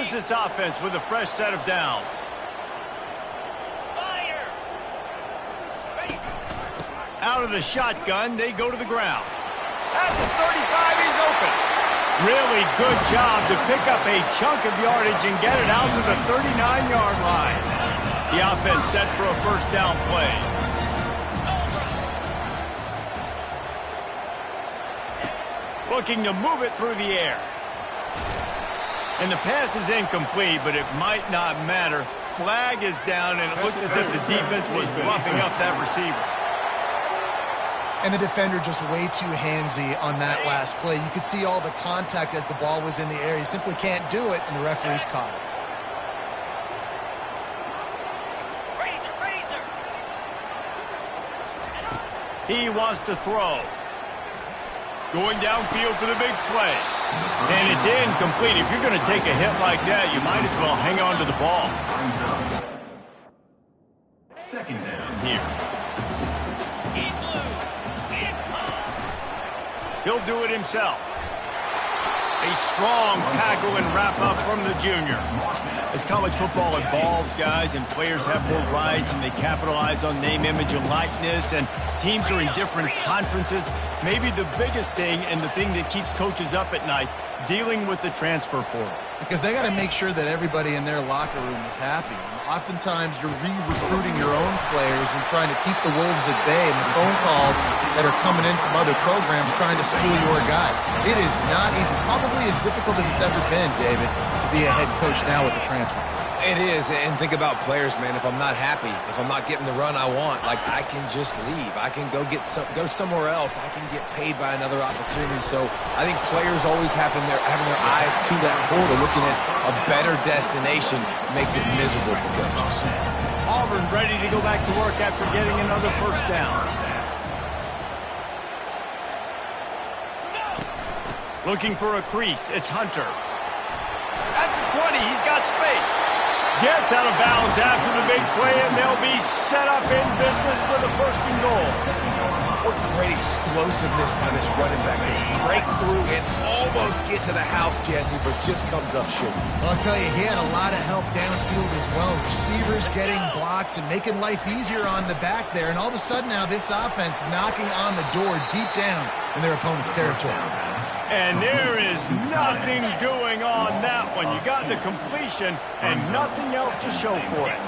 here's this offense with a fresh set of downs. Out of the shotgun, they go to the ground. At the 35, he's open. Really good job to pick up a chunk of yardage and get it out to the 39-yard line. The offense set for a first down play. Looking to move it through the air. And the pass is incomplete, but it might not matter. Flag is down, and it looked as if the defense was roughing up that receiver. And the defender just way too handsy on that last play. You could see all the contact as the ball was in the air. He simply can't do it, and the referee's caught it. He wants to throw. Going downfield for the big play. And it's incomplete. If you're going to take a hit like that, you might as well hang on to the ball. Second down. Here. He'll do it himself. A strong tackle and wrap-up from the junior. As college football evolves, guys, and players have more rights and they capitalize on name, image, and likeness, and teams are in different conferences, maybe the biggest thing and the thing that keeps coaches up at night, dealing with the transfer portal. Because they got to make sure that everybody in their locker room is happy. And oftentimes, you're re-recruiting your own players and trying to keep the wolves at bay, and the phone calls that are coming in from other programs trying to school your guys. It is not easy. Probably as difficult as it's ever been, David, to be a head coach now with the transfer. It is, and think about players, man. If I'm not happy, if I'm not getting the run I want, like, I can just leave. I can go somewhere else. I can get paid by another opportunity. So I think players always having their eyes to that portal, looking at a better destination, makes it miserable for coaches. Auburn ready to go back to work after getting another first down. Looking for a crease. It's Hunter. At the 20, he's got space. Gets out of bounds after the big play, and they'll be set up in business with a first and goal. What great explosiveness by this running back to break through and almost get to the house, Jesse, but just comes up short. Well, I'll tell you, he had a lot of help downfield as well. Receivers getting blocks and making life easier on the back there. And all of a sudden now, this offense knocking on the door deep down in their opponent's territory. And there is nothing doing on that one. You got the completion and nothing else to show for it.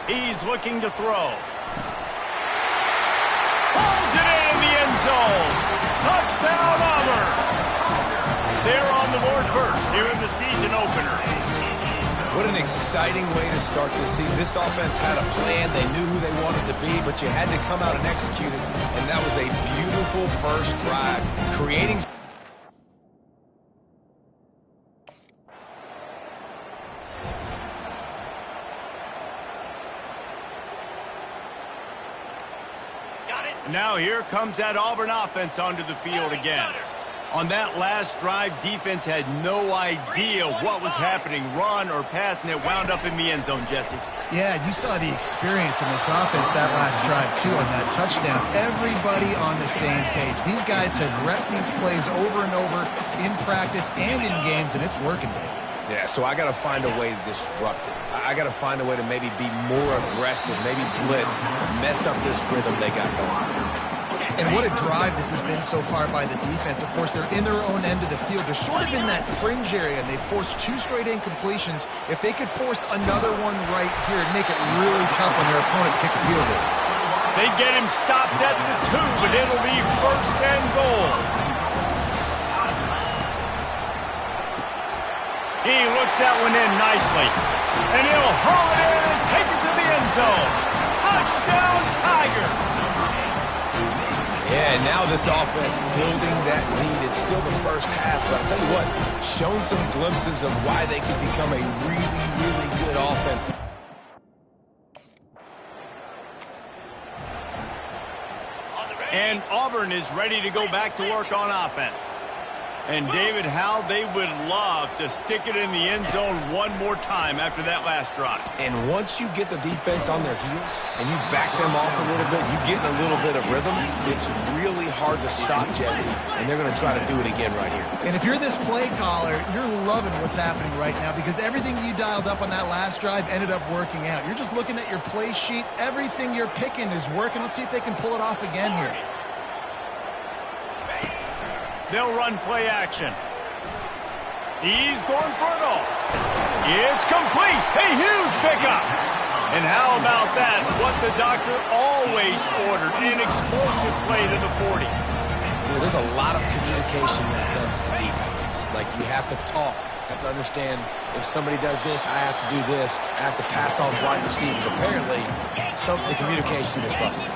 He's looking to throw. Pulls it in the end zone. Touchdown, Auburn. They're on the board first here in the season opener. What an exciting way to start this season. This offense had a plan. They knew who they wanted to be, but you had to come out and execute it. And that was a beautiful first drive, creating... Now here comes that Auburn offense onto the field again. On that last drive, defense had no idea what was happening, run or pass, and it wound up in the end zone, Jesse. Yeah, you saw the experience in this offense that last drive, too, on that touchdown. Everybody on the same page. These guys have repped these plays over and over in practice and in games, and it's working, baby. Yeah, so I got to find a way to disrupt it. I got to find a way to maybe be more aggressive, maybe blitz, mess up this rhythm they got going. And what a drive this has been so far by the defense. Of course, they're in their own end of the field. They're sort of in that fringe area, and they forced 2 straight incompletions. If they could force another one right here, it'd make it really tough on their opponent to kick a field goal. They get him stopped at the 2, but it'll be first and goal. He looks that one in nicely. And he'll haul it in and take it to the end zone. Touchdown, Tigers! Yeah, now this offense building that lead. It's still the first half, but I'll tell you what, shown some glimpses of why they could become a really, really good offense. And Auburn is ready to go back to work on offense. And, David, how they would love to stick it in the end zone one more time after that last drive. And once you get the defense on their heels and you back them off a little bit, you get in a little bit of rhythm, it's really hard to stop, Jesse, and they're going to try to do it again right here. And if you're this play caller, you're loving what's happening right now because everything you dialed up on that last drive ended up working out. You're just looking at your play sheet. Everything you're picking is working. Let's see if they can pull it off again here. They'll run play action. He's going for it all. It's complete. A huge pickup. And how about that? What the doctor always ordered. An explosive play to the 40. You know, there's a lot of communication that comes to defenses. Like, you have to talk. You have to understand if somebody does this, I have to do this. I have to pass off wide receivers. Apparently, the communication is busted.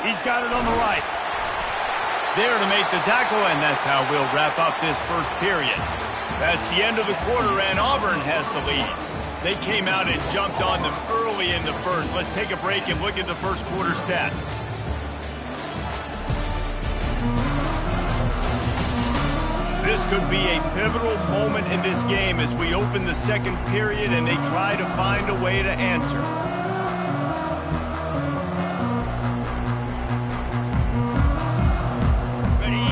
He's got it on the right. There to make the tackle, and that's how we'll wrap up this first period. That's the end of the quarter, and Auburn has the lead. They came out and jumped on them early in the first. Let's take a break and look at the first quarter stats. This could be a pivotal moment in this game as we open the second period and they try to find a way to answer.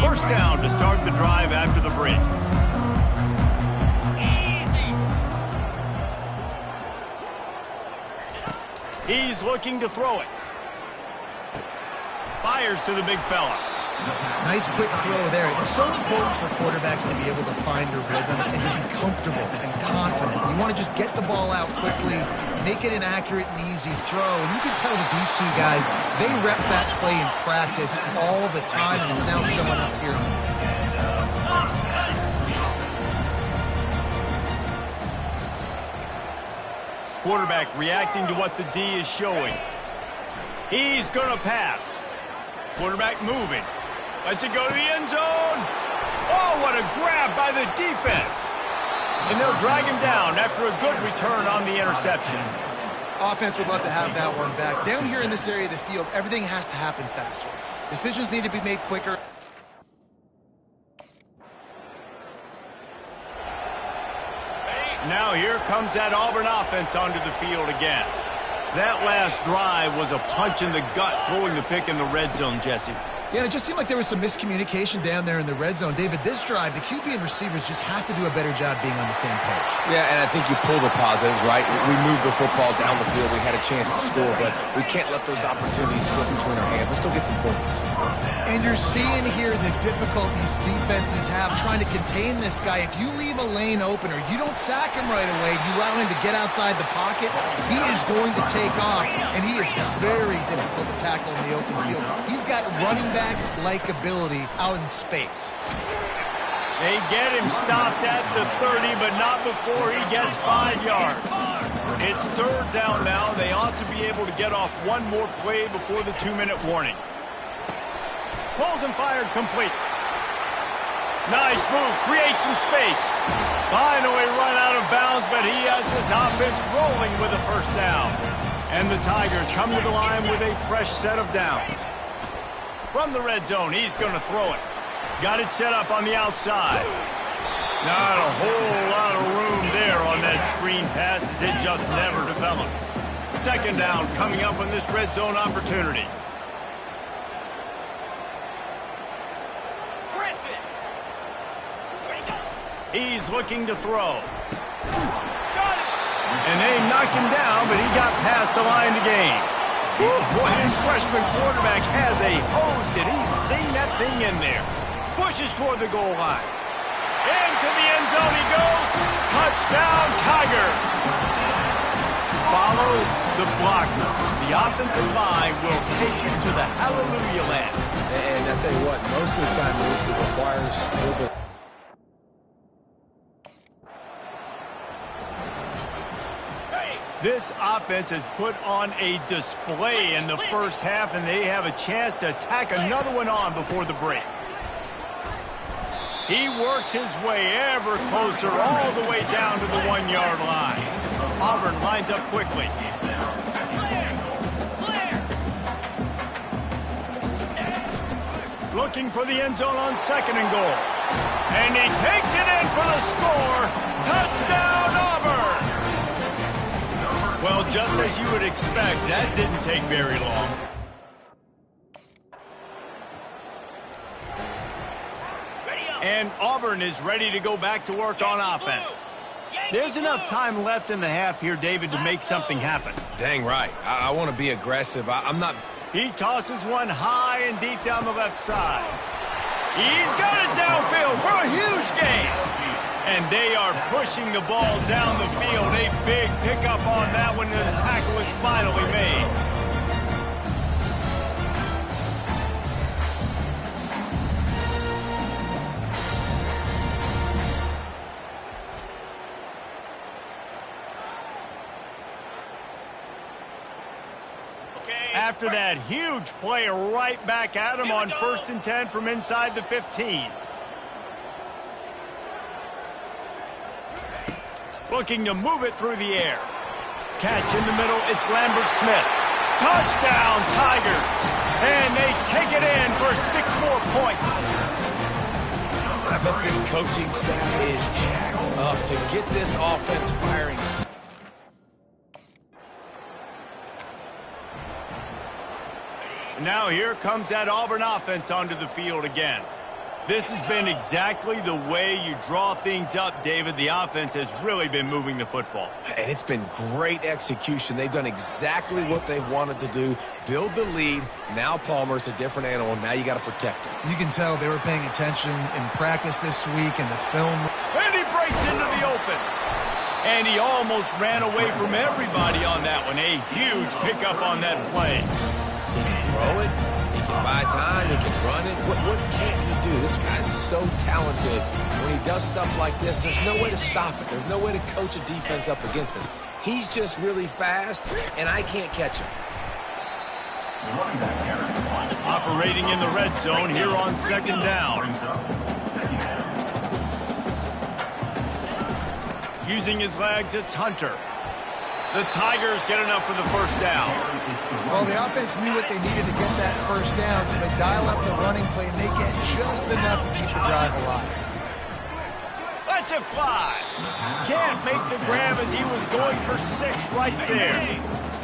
First down to start the drive after the break. He's looking to throw it. Fires to the big fella. Nice quick throw there. It's so important for quarterbacks to be able to find a rhythm and to be comfortable and confident. You want to just get the ball out quickly, make it an accurate and easy throw. And you can tell that these two guys, they rep that play in practice all the time, and it's now showing up here. Quarterback reacting to what the D is showing. He's going to pass. Quarterback moving. Lets it go to the end zone. Oh, what a grab by the defense. And they'll drag him down after a good return on the interception. Offense would love to have that one back. Down here in this area of the field, everything has to happen faster. Decisions need to be made quicker. Now here comes that Auburn offense onto the field again. That last drive was a punch in the gut, throwing the pick in the red zone, Jesse. Yeah, and it just seemed like there was some miscommunication down there in the red zone. David, this drive, the QB and receivers just have to do a better job being on the same page. Yeah, and I think you pull the positives, right? We moved the football down the field. We had a chance to score, but we can't let those opportunities slip between our hands. Let's go get some points. And you're seeing here the difficulties defenses have trying to contain this guy. If you leave a lane open or you don't sack him right away, you allow him to get outside the pocket, he is going to take off, and he is very difficult to tackle in the open field. He's got running back-like ability out in space. They get him stopped at the 30, but not before he gets 5 yards. It's third down now. They ought to be able to get off one more play before the 2-minute warning. Pulls and fired complete. Nice move. Creates some space. Finally run out of bounds, but he has this offense rolling with a first down. And the Tigers come to the line with a fresh set of downs. From the red zone, he's going to throw it. Got it set up on the outside. Not a whole lot of room there on that screen pass as it just never developed. Second down coming up on this red zone opportunity. He's looking to throw. And they knocked him down, but he got past the line to gain. Boy, his freshman quarterback has a hose. Did he sing that thing in there? Pushes toward the goal line. Into the end zone he goes. Touchdown, Tigers. Follow the blocker. The offensive line will take you to the hallelujah land. And I tell you what, most of the time, Luis, it requires a little bit. This offense has put on a display in the first half, and they have a chance to tack another one on before the break. He works his way ever closer all the way down to the 1-yard line. Auburn lines up quickly. Looking for the end zone on 2nd and goal. And he takes it in for the score. Touchdown, Auburn! Well, just as you would expect, that didn't take very long. And Auburn is ready to go back to work on offense. There's enough time left in the half here, David, to make something happen. Dang right. I want to be aggressive. I'm not... He tosses one high and deep down the left side. He's got it downfield for a huge gain. And they are pushing the ball down the field. A big pickup on that one, and the tackle is finally made. After that huge play, right back at him on 1st and 10 from inside the 15. Looking to move it through the air. Catch in the middle, it's Lambert Smith. Touchdown, Tigers! And they take it in for 6 more points. I bet this coaching staff is jacked up to get this offense firing. Now here comes that Auburn offense onto the field again. This has been exactly the way you draw things up, David. The offense has really been moving the football. And it's been great execution. They've done exactly what they've wanted to do. Build the lead. Now Palmer's a different animal. Now you got to protect him. You can tell they were paying attention in practice this week and the film. And he breaks into the open. And he almost ran away from everybody on that one. A huge pickup on that play. He can throw it. He can buy time. He can run it. What can't he do? This guy's so talented. When he does stuff like this, there's no way to stop it. There's no way to coach a defense up against this. He's just really fast, and I can't catch him. Operating in the red zone here on 2nd down. Using his legs, it's Hunter. The Tigers get enough for the 1st down. Well, the offense knew what they needed to get that 1st down, so they dial up the running play, and they get just enough to keep the drive alive. Lets it fly. Can't make the grab as he was going for 6 right there.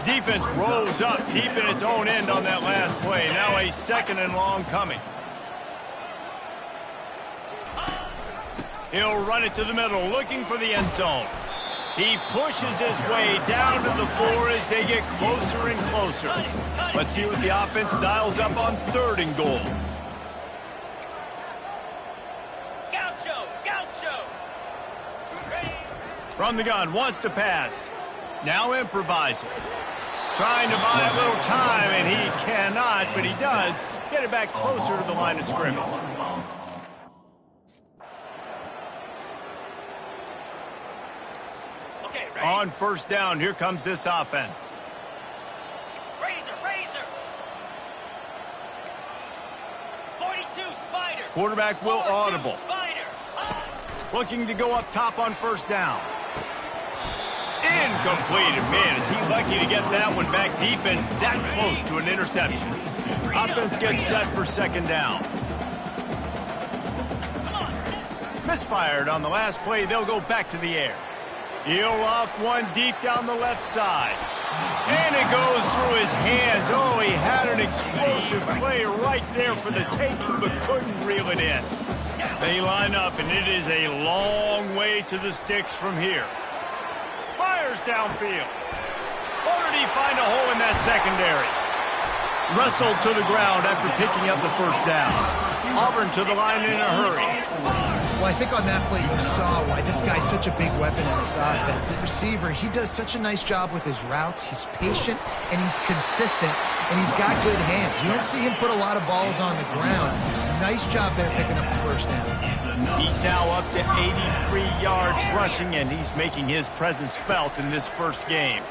Defense rolls up deep in its own end on that last play. Now a 2nd and long coming. He'll run it to the middle, looking for the end zone. He pushes his way down to the 4 as they get closer and closer. Let's see what the offense dials up on 3rd and goal. Gaucho! From the gun, wants to pass. Now improvising. Trying to buy a little time, and he cannot, but he does get it back closer to the line of scrimmage. On 1st down, here comes this offense. Razor! 42, Spider! Quarterback will audible. Spider! Looking to go up top on 1st down. Incomplete. And man, is he lucky to get that one back. Defense that close to an interception. Offense gets set for 2nd down. Misfired on the last play. They'll go back to the air. He'll loft one deep down the left side. And it goes through his hands. Oh, he had an explosive play right there for the taking, but couldn't reel it in. They line up, and it is a long way to the sticks from here. Fires downfield. Or did he find a hole in that secondary? Wrestled to the ground after picking up the 1st down. Auburn to the line in a hurry. Well, I think on that play you saw why this guy's such a big weapon in this offense. At receiver, he does such a nice job with his routes. He's patient, and he's consistent, and he's got good hands. You don't see him put a lot of balls on the ground. Nice job there picking up the 1st down. He's now up to 83 yards rushing, and he's making his presence felt in this 1st game.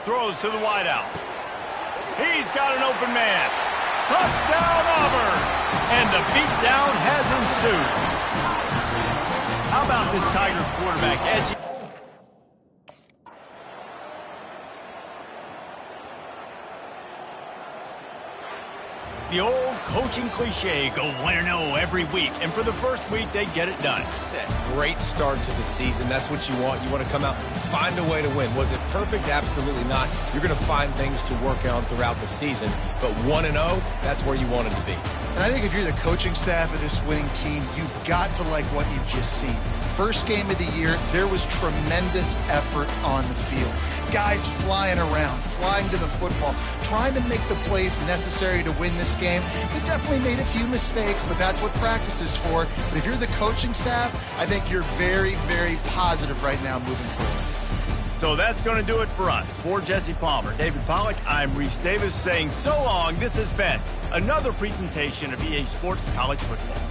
Throws to the wideout. He's got an open man. Touchdown, Auburn! And the beatdown has ensued. How about this Tigers quarterback, edgy? The old coaching cliche, go 1-0 every week, and for the first week, they get it done. That great start to the season. That's what you want. You want to come out, find a way to win. Was it perfect? Absolutely not. You're going to find things to work on throughout the season, but 1-0, that's where you want it to be. And I think if you're the coaching staff of this winning team, you've got to like what you've just seen. First game of the year, there was tremendous effort on the field. Guys flying around, flying to the football, trying to make the plays necessary to win this game. They definitely made a few mistakes, but that's what practice is for. But if you're the coaching staff, I think you're very, very positive right now moving forward. So that's going to do it for us. For Jesse Palmer, David Pollack, I'm Reese Davis saying so long. This has been another presentation of EA Sports College Football.